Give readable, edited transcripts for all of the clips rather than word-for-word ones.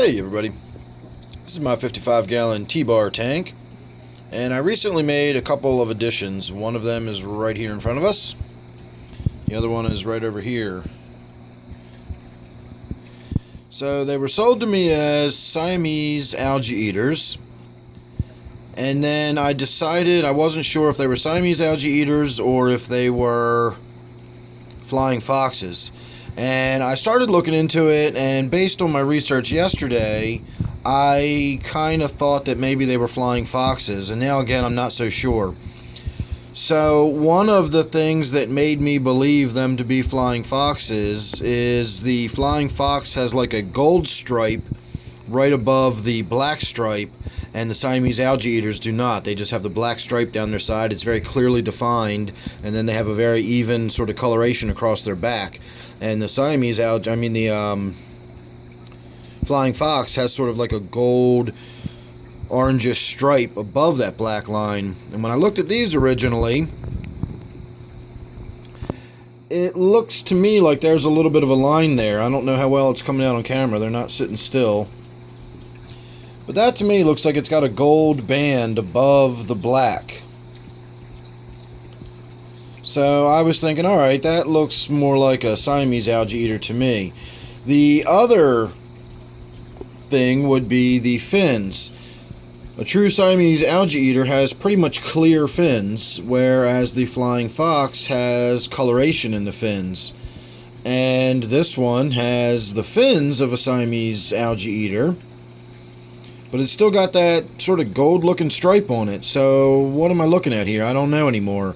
Hey everybody, this is my 55-gallon T-bar tank, and I recently made a couple of additions. One of them is right here in front of us. The other one is right over here. So they were sold to me as Siamese Algae Eaters, and then I decided I wasn't sure if they were Siamese Algae Eaters or if they were flying foxes. And I started looking into it, and based on my research yesterday, I kind of thought that maybe they were flying foxes, and now again I'm not so sure. So one of the things that made me believe them to be flying foxes is the flying fox has like a gold stripe right above the black stripe, and the Siamese Algae Eaters do not. They just have the black stripe down their side. It's very clearly defined, and then they have a very even sort of coloration across their back. And the Siamese algae, the flying fox has sort of like a gold orangish stripe above that black line. And when I looked at these originally, it looks to me like there's a little bit of a line there. I don't know how well it's coming out on camera. They're not sitting still. But that to me looks like it's got a gold band above the black. So I was thinking, alright, that looks more like a Siamese Algae Eater to me. The other thing would be the fins. A true Siamese Algae Eater has pretty much clear fins, whereas the flying fox has coloration in the fins. And this one has the fins of a Siamese Algae Eater, but it's still got that sort of gold looking stripe on it. So what am I looking at here? I don't know anymore.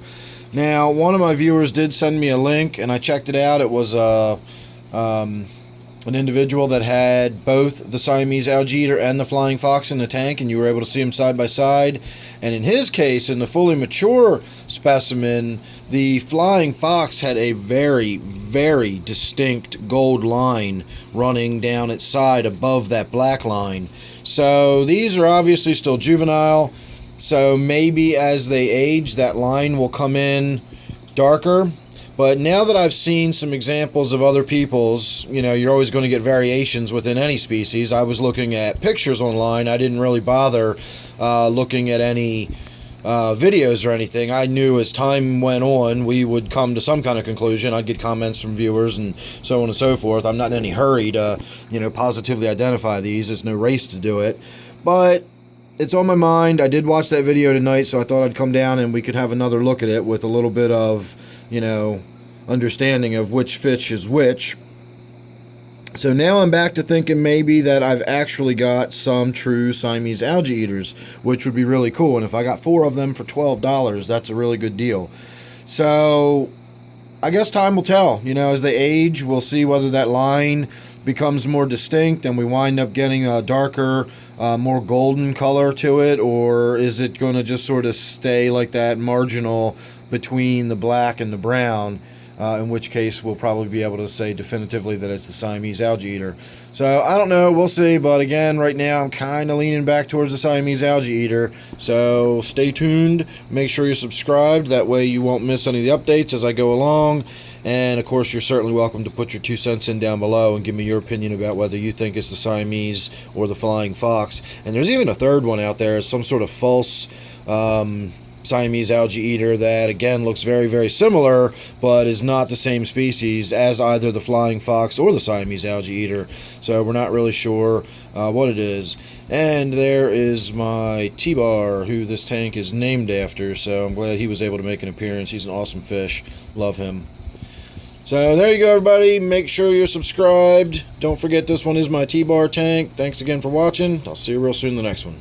Now, one of my viewers did send me a link, and I checked it out. It was an individual that had both the Siamese Algae Eater and the flying fox in the tank, and you were able to see them side by side. And in his case, in the fully mature specimen, the flying fox had a very, very distinct gold line running down its side above that black line. So these are obviously still juvenile. So maybe as they age, that line will come in darker. But now that I've seen some examples of other people's, you're always going to get variations within any species. I was looking at pictures online. I didn't really bother looking at any videos or anything. I knew as time went on, we would come to some kind of conclusion. I'd get comments from viewers and so on and so forth. I'm not in any hurry to, positively identify these. There's no race to do it. But it's on my mind. I did watch that video tonight, so I thought I'd come down and we could have another look at it with a little bit of, understanding of which fish is which. So now I'm back to thinking maybe that I've actually got some true Siamese Algae Eaters, which would be really cool. And if I got 4 of them for $12, that's a really good deal. So I guess time will tell. As they age, we'll see whether that line becomes more distinct and we wind up getting a darker, more golden color to it, or is it going to just sort of stay like that marginal between the black and the brown, in which case we'll probably be able to say definitively that it's the Siamese Algae Eater. So I don't know, we'll see, but again, right now I'm kind of leaning back towards the Siamese Algae Eater. So stay tuned, make sure you're subscribed, that way you won't miss any of the updates as I go along. And of course, you're certainly welcome to put your 2 cents in down below and give me your opinion about whether you think it's the Siamese or the flying fox. And there's even a third one out there, some sort of false Siamese Algae Eater that again looks very, very similar, but is not the same species as either the flying fox or the Siamese Algae Eater. So we're not really sure what it is. And there is my T-bar, who this tank is named after, so I'm glad he was able to make an appearance. He's an awesome fish. Love him. So there you go, everybody. Make sure you're subscribed. Don't forget, this one is my T-bar tank. Thanks again for watching. I'll see you real soon in the next one.